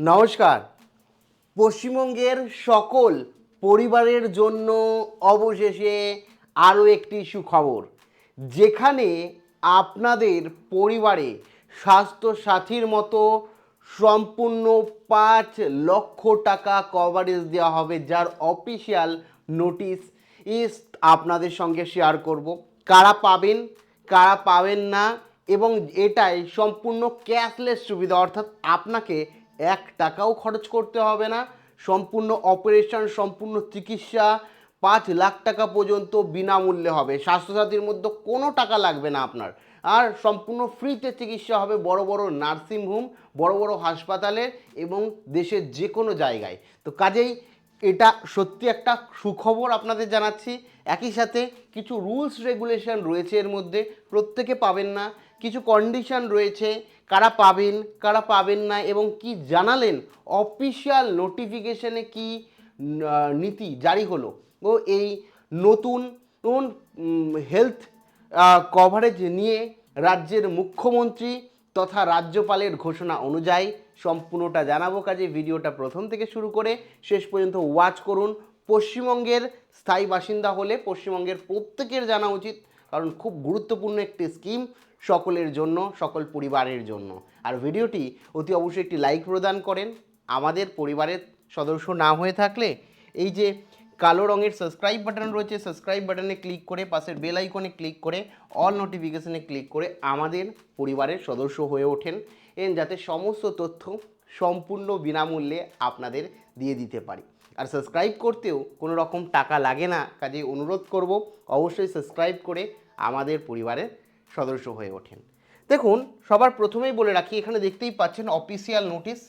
নমস্কার। পশ্চিমবঙ্গের সকল পরিবারের জন্য অবশেষে আরও একটি সুখবর, যেখানে আপনাদের পরিবারে স্বাস্থ্যসাথীর মতো সম্পূর্ণ 5 লক্ষ টাকা কভারেজ দেওয়া হবে, যার অফিসিয়াল নোটিশ আপনাদের সঙ্গে শেয়ার করব। কারা পাবেন, কারা পাবেন না, এবং এটাই সম্পূর্ণ ক্যাশলেস সুবিধা, অর্থাৎ আপনাকে 1 টাকাও খরচ করতে হবে না। সম্পূর্ণ অপারেশন, সম্পূর্ণ চিকিৎসা 5 লাখ টাকা পর্যন্ত বিনামূল্যে হবে। স্বাস্থ্যসাথীর মধ্যে কোনো টাকা লাগবে না আপনার, আর সম্পূর্ণ ফ্রিতে চিকিৎসা হবে বড় বড় নার্সিংহোম, বড় বড় হাসপাতালে এবং দেশের যে কোনো জায়গায়। তো কাজেই এটা সত্যি একটা সুখবর আপনাদের জানাচ্ছি। একই সাথে কিছু রুলস রেগুলেশন রয়েছে এর মধ্যে, প্রত্যেকে পাবেন না, কিছু কন্ডিশন রয়েছে, কারা পাবেন কারা পাবেন না, এবং কি জানালেন অফিসিয়াল নোটিফিকেশনে কি নীতি জারি হলো। ও এই নতুন হেলথ কভারেজ নিয়ে রাজ্যের মুখ্যমন্ত্রী তথা রাজ্যপালের ঘোষণা অনুযায়ী সম্পূর্ণটা জানাবো। কাজে ভিডিওটা প্রথম থেকে শুরু করে শেষ পর্যন্ত ওয়াচ করুন। পশ্চিমবঙ্গের স্থায়ী বাসিন্দা হলে পশ্চিমবঙ্গের প্রত্যেকের জানা উচিত, কারণ খুব গুরুত্বপূর্ণ একটি স্কিম সকলের জন্য, সকল পরিবারের জন্য। আর ভিডিওটি অতি অবশ্যই একটি লাইক প্রদান করেন। আমাদের পরিবারের সদস্য না হয়ে থাকলে এই যে কালো রঙের সাবস্ক্রাইব বাটন রয়েছে, সাবস্ক্রাইব বাটনে ক্লিক করে পাশের বেল আইকনে ক্লিক করে অল নোটিফিকেশনে ক্লিক করে আমাদের পরিবারের সদস্য হয়ে ওঠেন, যাতে সমস্ত তথ্য সম্পূর্ণ বিনামূল্যে আপনাদের দিয়ে দিতে পারি। আর সাবস্ক্রাইব করতেও কোনো রকম টাকা লাগে না, কাজেই অনুরোধ করব অবশ্যই সাবস্ক্রাইব করে আমাদের পরিবারের সদস্য হয়ে ওঠেন। দেখুন, সবার প্রথমেই বলে রাখি, এখানে দেখতেই পাচ্ছেন অফিসিয়াল নোটিশ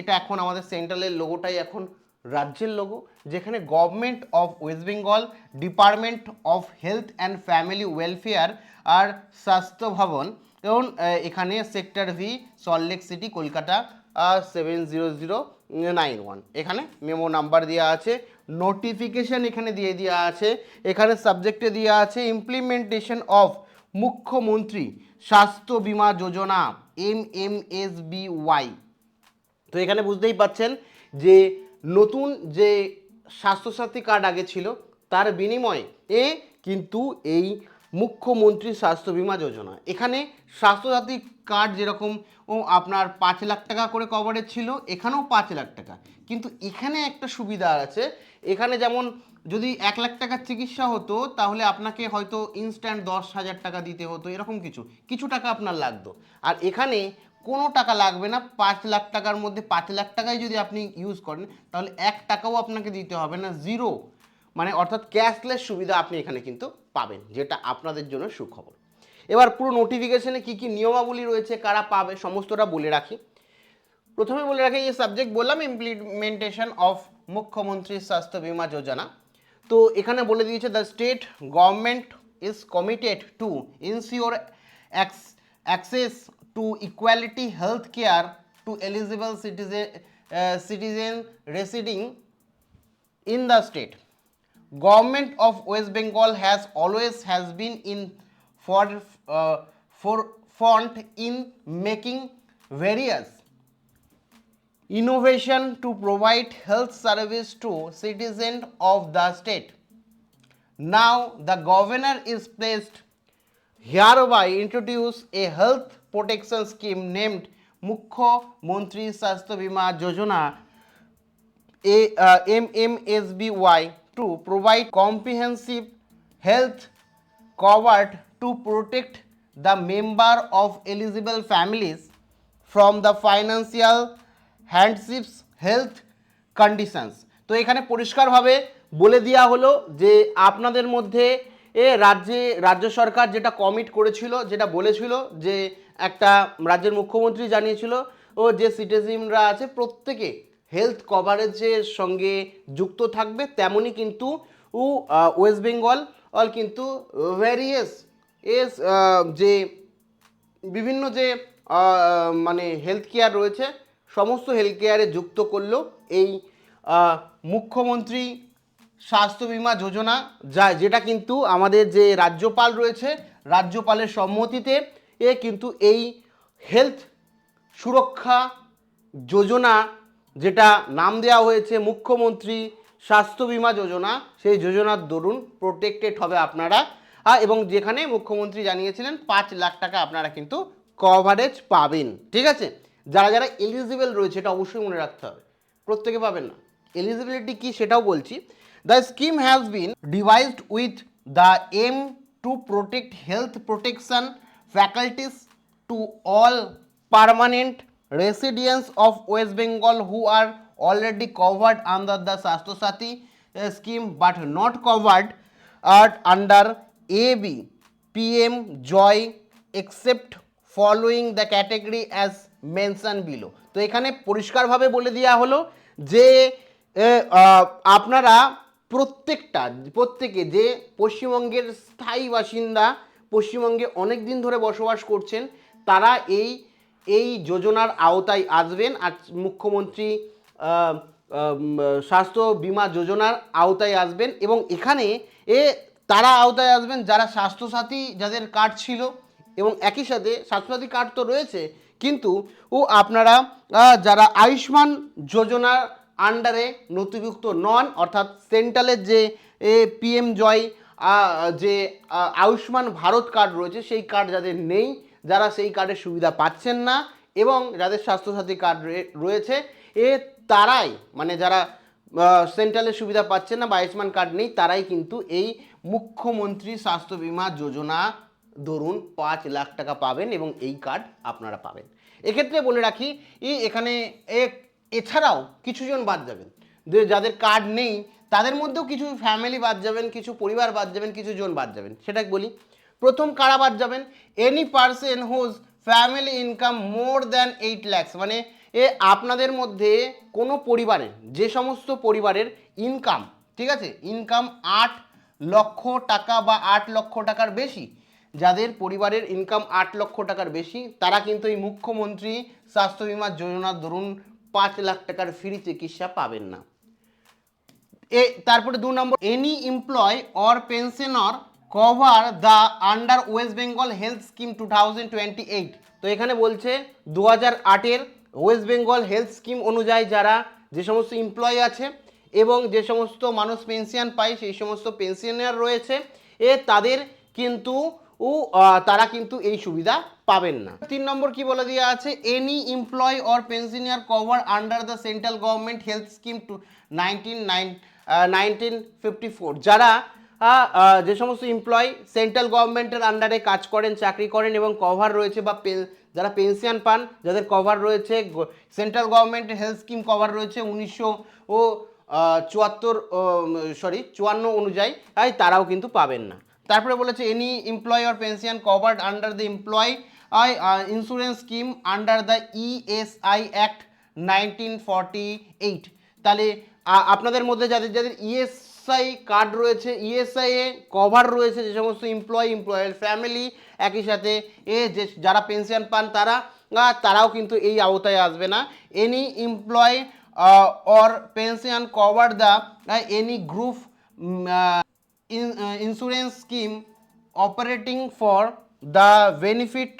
এটা এখন আমাদের সেন্ট্রালের লোগোটাই এখন রাজ্যের লোগো, যেখানে government of West Bengal, department of health and family welfare আর স্বাস্থ্য ভবন, এবং এখানে sector V, Salt Lake City, Kolkata 70091, এখানে মেমো নাম্বার দেওয়া আছে। নোটিফিকেশন এখানে দিয়ে দেওয়া আছে, এখানে সাবজেক্টে দেওয়া আছে ইমপ্লিমেন্টেশন অফ মুখ্যমন্ত্রী স্বাস্থ্য বিমা যোজনা MMSBY। তো এখানে বুঝতেই পাচ্ছেন যে নতুন যে স্বাস্থ্যসাথী কার্ড আগে ছিল তার বিনিময়ে কিন্তু এই মুখ্যমন্ত্রী স্বাস্থ্য বিমা যোজনা, এখানে স্বাস্থ্যসাথী কার্ড যেরকম আপনার 5 লাখ টাকা করে কভারেজ ছিল, এখানেও 5 লাখ টাকা, কিন্তু এখানে একটা সুবিধা আছে। এখানে যেমন যদি 1 লাখ টাকার চিকিৎসা হতো তাহলে আপনাকে হয়তো ইনস্ট্যান্ট 10,000 টাকা দিতে হতো, এরকম কিছু টাকা আপনার লাগতো। আর এখানে কোনো টাকা লাগবে না। 5 লাখ টাকার মধ্যে 5 লাখ টাকায় যদি আপনি ইউজ করেন তাহলে 1 টাকাও আপনাকে দিতে হবে না, জিরো, মানে অর্থাৎ ক্যাশলেস সুবিধা আপনি এখানে কিন্তু পাবেন, যেটা আপনাদের জন্য সুখবর। এবার পুরো নোটিফিকেশনে কী কী নিয়মাবলী রয়েছে, কারা পাবে, সমস্তটা বলে রাখি। প্রথমে বলে রাখি, এই সাবজেক্ট বললাম ইমপ্লিমেন্টেশন অফ মুখ্যমন্ত্রী স্বাস্থ্য বিমা যোজনা। তো এখানে বলে দিয়েছে the state government is committed two ensure access to equality health care to eligible citizen residing in the state. Government of West Bengal has been in forefront in making various innovation to provide health service to citizens of the state. Now the governor is pleased hereby introduce a health protection scheme named Mukhya Swasthya Bima Yojana MMSBY to provide comprehensive health coverage to protect the member of eligible families from the financial hardships health conditions. তো এখানে পরিষ্কারভাবে বলে দেওয়া হলো যে আপনাদের মধ্যে রাজ্য সরকার যেটা কমিট করেছিল, যেটা বলেছিল যে একটা রাজ্যের মুখ্যমন্ত্রী জানিয়েছিল ও যে সিটিজেনরা আছে প্রত্যেকে হেলথ কভারেজের সঙ্গে যুক্ত থাকবে, তেমনই কিন্তু ওয়েস্ট বেঙ্গল কিন্তু ভ্যারিয়াস যে বিভিন্ন যে মানে হেলথ কেয়ার রয়েছে সমস্ত হেলথ কেয়ারে যুক্ত করলো এই মুখ্যমন্ত্রী স্বাস্থ্য বিমা যোজনা, যেটা কিন্তু আমাদের যে রাজ্যপাল রয়েছে রাজ্যপালের সম্মতিতে কিন্তু এই হেলথ সুরক্ষা যোজনা, যেটা নাম দেওয়া হয়েছে মুখ্যমন্ত্রী স্বাস্থ্য বীমা যোজনা, সেই যোজনার দরুন প্রোটেক্টেড হবে আপনারা। এবং যেখানে মুখ্যমন্ত্রী জানিয়েছিলেন 5 লাখ টাকা আপনারা কিন্তু কভারেজ পাবেন। ঠিক আছে, যারা যারা এলিজিবল রয়েছে এটা অবশ্যই মনে রাখতে হবে, প্রত্যেকে পাবেন না। এলিজিবিলিটি কি সেটাও বলছি। The scheme has been devised with the aim to protect health protection faculties to all permanent residents of West Bengal who are already covered under the Swasthya Sati scheme but not covered are under AB PM Joy except following the category as mentioned below। তো এখানে পরিষ্কারভাবে বলে দেওয়া হলো যে আপনারা প্রত্যেকে যে পশ্চিমবঙ্গের স্থায়ী বাসিন্দা, পশ্চিমবঙ্গে অনেক দিন ধরে বসবাস করছেন, তারা এই যোজনার আওতায় আসবেন। আর মুখ্যমন্ত্রী স্বাস্থ্য বীমা যোজনার আওতায় আসবেন এবং এখানে তারা আওতায় আসবেন যারা স্বাস্থ্যসাথী যাদের কার্ড ছিল, এবং একই সাথে স্বাস্থ্যসাথী কার্ড তো রয়েছে কিন্তু আপনারা যারা আয়ুষ্মান যোজনার আন্ডারে নথিভুক্ত নন, অর্থাৎ সেন্ট্রালের যে পিএম জয় যে আয়ুষ্মান ভারত কার্ড রয়েছে সেই কার্ড যাদের নেই, যারা সেই কার্ডের সুবিধা পাচ্ছেন না, এবং যাদের স্বাস্থ্যসাথী কার্ড রয়েছে তারাই, মানে যারা সেন্ট্রালের সুবিধা পাচ্ছেন না বা আয়ুষ্মান কার্ড নেই, তারাই কিন্তু এই মুখ্যমন্ত্রী স্বাস্থ্য বীমা যোজনা ধরুন 5 লাখ টাকা পাবেন এবং এই কার্ড আপনারা পাবেন। এক্ষেত্রে বলে রাখি এখানে এছাড়াও কিছুজন বাদ যাবেন, যাদের কার্ড নেই তাদের মধ্যেও কিছু ফ্যামিলি বাদ যাবেন, কিছু পরিবার বাদ যাবেন, কিছু জন বাদ যাবেন। সেটা বলি, প্রথম কারা বাদ যাবেন? Any person whose family income more than 8 lakhs, মানে আপনাদের মধ্যে কোনো পরিবারের, যে সমস্ত পরিবারের ইনকাম, ঠিক আছে, ইনকাম 8 লক্ষ টাকা বা 8 লক্ষ টাকার বেশি, যাদের পরিবারের ইনকাম 8 লক্ষ টাকার বেশি, তারা কিন্তু এই মুখ্যমন্ত্রী স্বাস্থ্য বীমা যোজনার দরুন 5 লাখ টাকার ফ্রি চিকিৎসা পাবেন না। তারপরে 2 নম্বর, any employee or pensioner cover the under West Bengal health scheme 2028। তো এখানে বলছে 2008-এর ওয়েস্ট বেঙ্গল হেলথ স্কিম অনুযায়ী যারা যে সমস্ত এমপ্লয় আছে এবং যে সমস্ত মানুষ পেনশন পায় সেই সমস্ত পেনশনার রয়েছে তাদের কিন্তু তারা কিন্তু এই সুবিধা পাবেন না। 3 নম্বর কি বলে দেওয়া আছে? Any employee or pensioner cover under the central government health scheme 1954, যারা যে সমস্ত এমপ্লয় সেন্ট্রাল গভর্নমেন্টের আন্ডারে কাজ করেন, চাকরি করেন এবং কভার রয়েছে, বা যারা পেনশন পান যাদের কভার রয়েছে, সেন্ট্রাল গভর্নমেন্টের হেলথ স্কিম কভার রয়েছে 1954 অনুযায়ী, তারাও কিন্তু পাবেন না। তারপরে বলেছে any employee or pension covered under the employee insurance scheme under the ESI act 1948। তাহলে আপনাদের মধ্যে যাদের যাদের ইএসআই কার্ড রয়েছে, ইএসআই এ কভার রয়েছে যে সমস্ত এমপ্লয়ের ফ্যামিলি, একই সাথে যে যারা পেনশন পান তারাও কিন্তু এই আওতায় আসবে না। Any employee or pension cover the any group insurance scheme operating for the benefit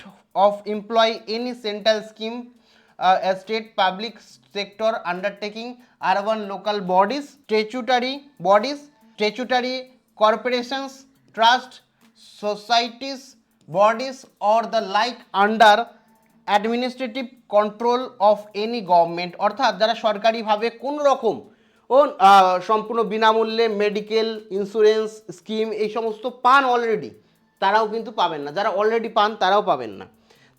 of employee any central scheme a state public sector undertaking, urban local bodies, statutory corporations, trust societies, bodies or the like under administrative control of any government, অর্থাৎ যারা সরকারিভাবে কোনো রকম সম্পূর্ণ বিনামূল্যে medical insurance scheme এই সমস্ত পান অলরেডি, তারাও কিন্তু পাবেন না। যারা অলরেডি পান তারাও পাবেন না।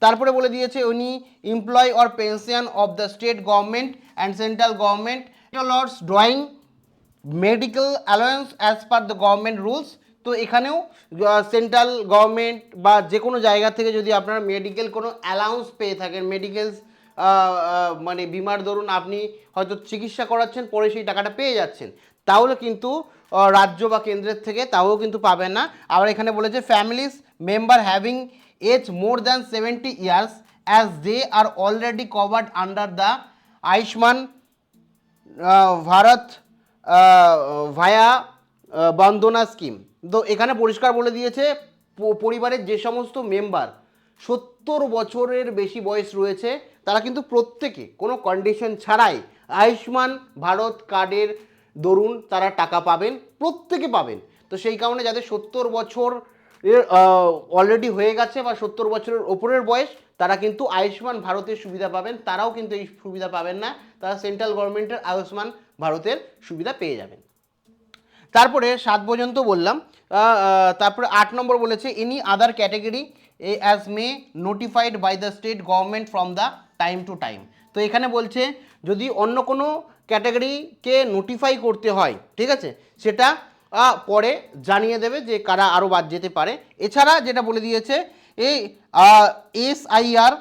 তারপরে বলে দিয়েছে উনি employee or pension of the state government and central government lords drawing medical allowance as per the government rules. তো এখানেও সেন্ট্রাল গভর্নমেন্ট বা যে কোনো জায়গা থেকে যদি আপনারা মেডিকেল কোনো অ্যালাউন্স পেয়ে থাকেন, মেডিকেলস মানে বিমার দরুন আপনি হয়তো চিকিৎসা করাচ্ছেন, পরে সেই টাকাটা পেয়ে যাচ্ছেন, তাহলে কিন্তু রাজ্য বা কেন্দ্রের থেকে তাও কিন্তু পাবেন না। আবার এখানে বলেছে families member having age more than 70 years as they are already covered under the Ayushman Bharat Vaya Vandana scheme. তো এখানে পরিষ্কার বলে দিয়েছে পরিবারের যে সমস্ত মেম্বার 70 বছরের বেশি বয়স রয়েছে তারা কিন্তু প্রত্যেকে কোনো কন্ডিশন ছাড়াই আয়ুষ্মান ভারত কার্ডের দরুন তারা টাকা পাবেন, প্রত্যেকে পাবেন। তো সেই কারণে যাদের 70 বছর অলরেডি হয়ে গেছে বা 70 বছরের ওপরের বয়স, তারা কিন্তু আয়ুষ্মান ভারতের সুবিধা পাবেন। তারাও কিন্তু এই সুবিধা পাবেন না, তারা সেন্ট্রাল গভর্নমেন্টের আয়ুষ্মান ভারতের সুবিধা পেয়ে যাবেন। তারপরে 7 পর্যন্ত বললাম। তারপরে 8 নম্বর বলেছে any other category as may notified by the state government from the time to time. তো এখানে বলছে যদি অন্য কোনো ক্যাটাগরিকে নোটিফাই করতে হয়, ঠিক আছে, সেটা পরে জানিয়ে দেবে যে কারা আরও বাদ যেতে পারে। এছাড়া যেটা বলে দিয়েছে এই SIR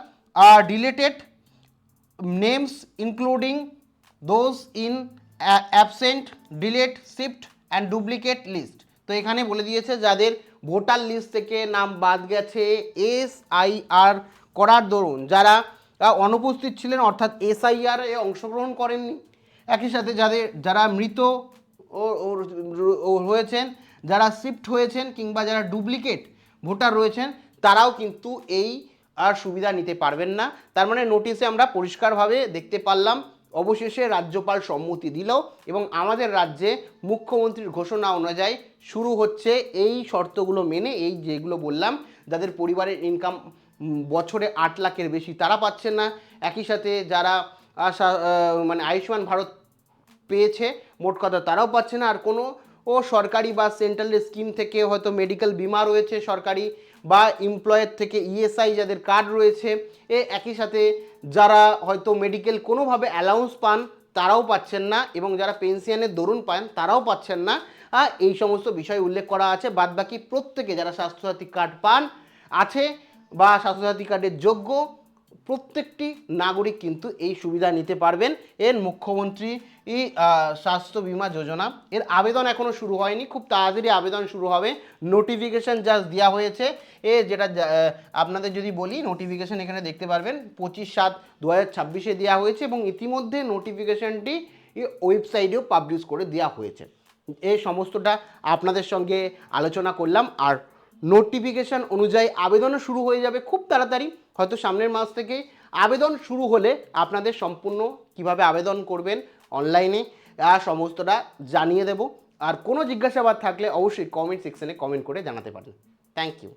deleted names including those in absent, delete, shift and duplicate list। তো এখানে বলে দিয়েছে যাদের ভোটার লিস্ট থেকে নাম বাদ গেছে SIR করার দরুন, যারা অনুপস্থিত ছিলেন অর্থাৎ SIR এ অংশগ্রহণ করেননি, একই সাথে যারা মৃত হয়েছেন, যারা শিফট হয়েছেন কিংবা যারা ডুপ্লিকেট ভোটার রয়েছেন, তারাও কিন্তু এই আর সুবিধা নিতে পারবেন না। তার মানে নোটিশে আমরা পরিষ্কারভাবে দেখতে পারলাম অবশেষে রাজ্যপাল সম্মতি দিল এবং আমাদের রাজ্যে মুখ্যমন্ত্রীর ঘোষণা অনুযায়ী শুরু হচ্ছে এই শর্তগুলো মেনে, এই যেগুলো বললাম, যাদের পরিবারের ইনকাম বছরে 8 লাখের বেশি তারা পাচ্ছেন না, একই সাথে যারা মানে আয়ুষ্মান ভারত পেয়েছে মোট কথা তারাও পাচ্ছে না, আর কোনো সরকারি বা সেন্ট্রালের স্কিম থেকে হয়তো মেডিকেল বিমা রয়েছে সরকারি বা এমপ্লয়ের থেকে ESI যাদের কার্ড রয়েছে, একই সাথে যারা হয়তো মেডিকেল কোনোভাবে অ্যালাউন্স পান তারাও পাচ্ছেন না, এবং যারা পেনশনের দরুন পান তারাও পাচ্ছেন না। এই সমস্ত বিষয় উল্লেখ করা আছে। বাদবাকি প্রত্যেকে যারা স্বাস্থ্যসাথী কার্ড পান আছে বা স্বাস্থ্যসাথী কার্ডের যোগ্য প্রত্যেকটি নাগরিক কিন্তু এই সুবিধা নিতে পারবেন। এর মুখ্যমন্ত্রী স্বাস্থ্য বিমা যোজনা এর আবেদন এখনও শুরু হয়নি, খুব তাড়াতাড়ি আবেদন শুরু হবে। নোটিফিকেশান জাস্ট দেওয়া হয়েছে, যেটা আপনাদের যদি বলি নোটিফিকেশান এখানে দেখতে পারবেন 25/7/2026 দেওয়া হয়েছে এবং ইতিমধ্যে নোটিফিকেশানটি ওয়েবসাইটেও পাবলিশ করে দেওয়া হয়েছে। এই সমস্তটা আপনাদের সঙ্গে আলোচনা করলাম। আর নোটিফিকেশান অনুযায়ী আবেদনও শুরু হয়ে যাবে খুব তাড়াতাড়ি, হয়তো সামনের মাস থেকে আবেদন শুরু হলে আপনাদের সম্পূর্ণ কিভাবে আবেদন করবেন অনলাইনে সমস্তটা জানিয়ে দেব। আর কোনো জিজ্ঞাসাবাদ থাকলে অবশ্যই কমেন্ট সেকশনে কমেন্ট করে জানাতে পারেন। Thank you.